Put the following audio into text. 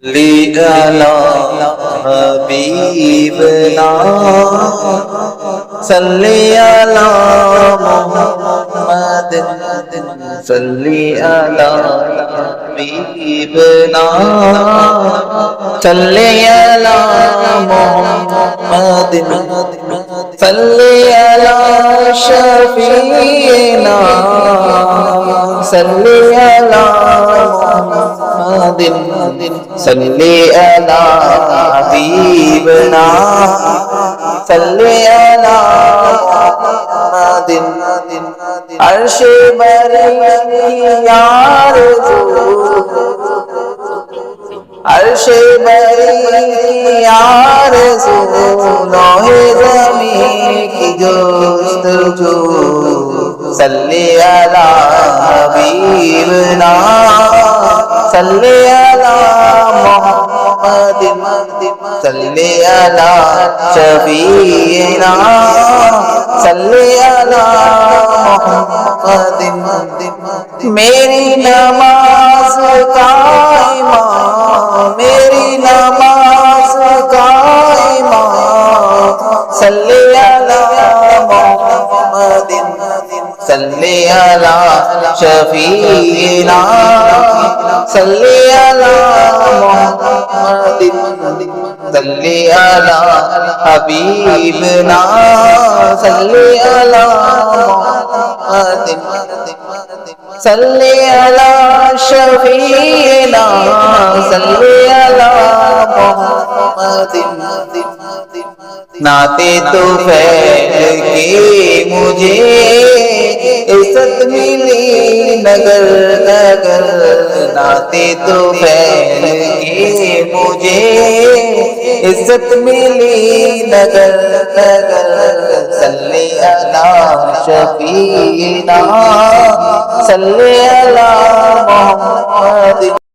صلی علی حبیبنا صلی علی محمد صلی علی حبیبنا صلی علی محمد صلی علی شفیعنا صلی علی محمد صلی علی حبیبنا صلی علی محمد عرش بری آرزو عرش بری آرزو لوح زمین کی جستجو صلی علی حبیبنا صلی علی محمد صلی علی شفیعنا صلی علی محمد میری نماز کا امام میری نماز کا امام صلی علی محمد صلی علی شفیعنا صلی علی محمد صلی علی حبیبنا صلی علی محمد صلی علی شفیعنا صلی علی محمد ناتے تو پھیل کے مجھے عزت ملی نگر نگر ناتے تو پھیل کے مجھے عزت ملی نگر نگر صلی علی شفیعنا صلی علی محمد